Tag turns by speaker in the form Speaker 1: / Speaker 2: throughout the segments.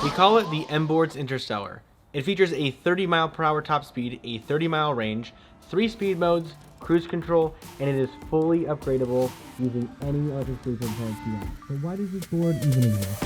Speaker 1: We call it the MBoards Interstellar. It features a 30 mile per hour top speed, a 30-mile range, 3 speed modes, cruise control, and it is fully upgradable using any electric vehicle parts you want. So why does this board even exist?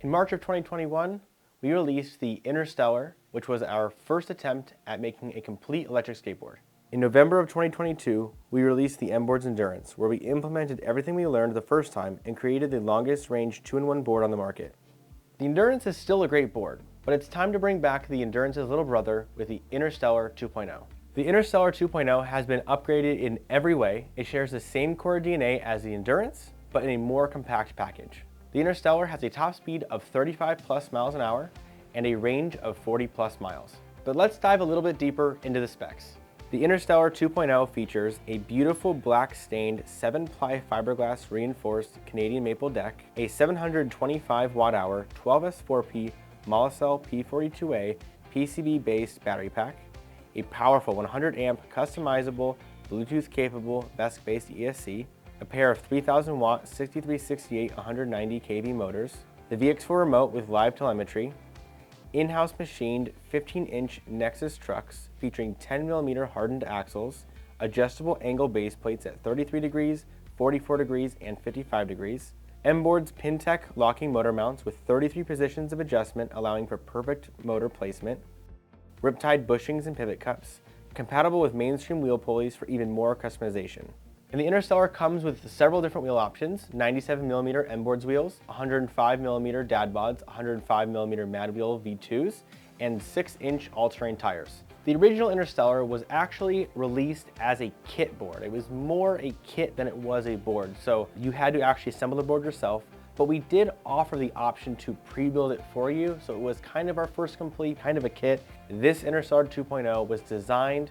Speaker 1: In March of 2021, we released the Interstellar, which was our first attempt at making a complete electric skateboard. In November of 2022, we released the MBoards Endurance, where we implemented everything we learned the first time and created the longest range 2-in-1 board on the market. The Endurance is still a great board, but it's time to bring back the Endurance's little brother with the Interstellar 2.0. The Interstellar 2.0 has been upgraded in every way. It shares the same core DNA as the Endurance, but in a more compact package. The Interstellar has a top speed of 35+ miles an hour and a range of 40+ miles. But let's dive a little bit deeper into the specs. The Interstellar 2.0 features a beautiful black stained 7-ply fiberglass reinforced Canadian maple deck, a 725 watt-hour 12S4P Molicel P42A PCB based battery pack, a powerful 100 amp customizable Bluetooth capable VESC based ESC, a pair of 3000 watt 6368 190 kV motors, the VX4 remote with live telemetry, in-house machined 15-inch Nexus trucks featuring 10mm hardened axles, adjustable angle base plates at 33 degrees, 44 degrees, and 55 degrees, MBoards PinTech locking motor mounts with 33 positions of adjustment allowing for perfect motor placement, riptide bushings and pivot cups, compatible with mainstream wheel pulleys for even more customization. And the Interstellar comes with several different wheel options: 97mm MBoards wheels, 105mm dad bods, 105mm Mad Wheel V2s, and 6-inch all-terrain tires. The original Interstellar was actually released as a kit board. It was more a kit than it was a board, so you had to actually assemble the board yourself, but we did offer the option to pre-build it for you, so it was kind of our first complete kind of a kit. This Interstellar 2.0 was designed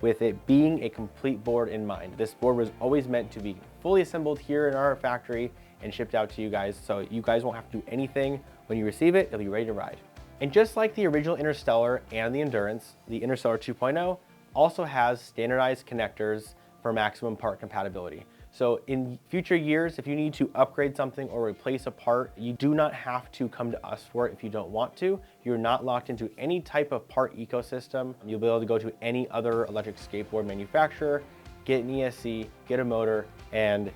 Speaker 1: with it being a complete board in mind. This board was always meant to be fully assembled here in our factory and shipped out to you guys, so you guys won't have to do anything. When you receive it, it'll be ready to ride. And just like the original Interstellar and the Endurance, the Interstellar 2.0 also has standardized connectors for maximum part compatibility. So in future years, if you need to upgrade something or replace a part, you do not have to come to us for it if you don't want to. You're not locked into any type of part ecosystem. You'll be able to go to any other electric skateboard manufacturer, get an ESC, get a motor, and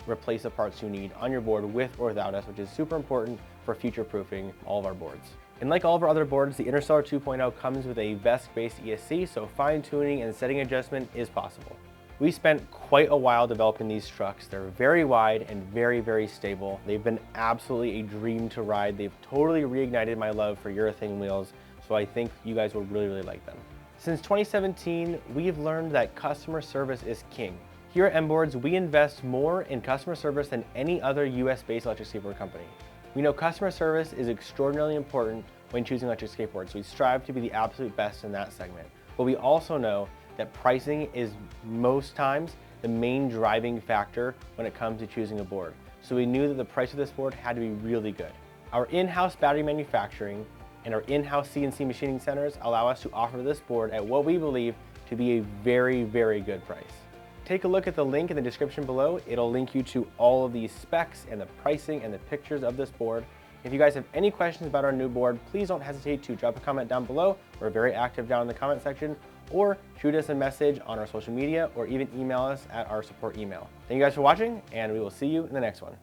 Speaker 1: replace the parts you need on your board with or without us, which is super important for future-proofing all of our boards. And like all of our other boards, the Interstellar 2.0 comes with a VESC-based ESC, so fine-tuning and setting adjustment is possible. We spent quite a while developing these trucks. They're very wide and very, very stable. They've been absolutely a dream to ride. They've totally reignited my love for urethane wheels, so I think you guys will really, really like them. Since 2017, we've learned that customer service is king. Here at MBoards, we invest more in customer service than any other US-based electric skateboard company. We know customer service is extraordinarily important when choosing electric skateboards, so we strive to be the absolute best in that segment. But we also know that pricing is most times the main driving factor when it comes to choosing a board. So we knew that the price of this board had to be really good. Our in-house battery manufacturing and our in-house CNC machining centers allow us to offer this board at what we believe to be a very, very good price. Take a look at the link in the description below. It'll link you to all of these specs and the pricing and the pictures of this board. If you guys have any questions about our new board, please don't hesitate to drop a comment down below. We're very active down in the comment section, or shoot us a message on our social media, or even email us at our support email. Thank you guys for watching, and we will see you in the next one.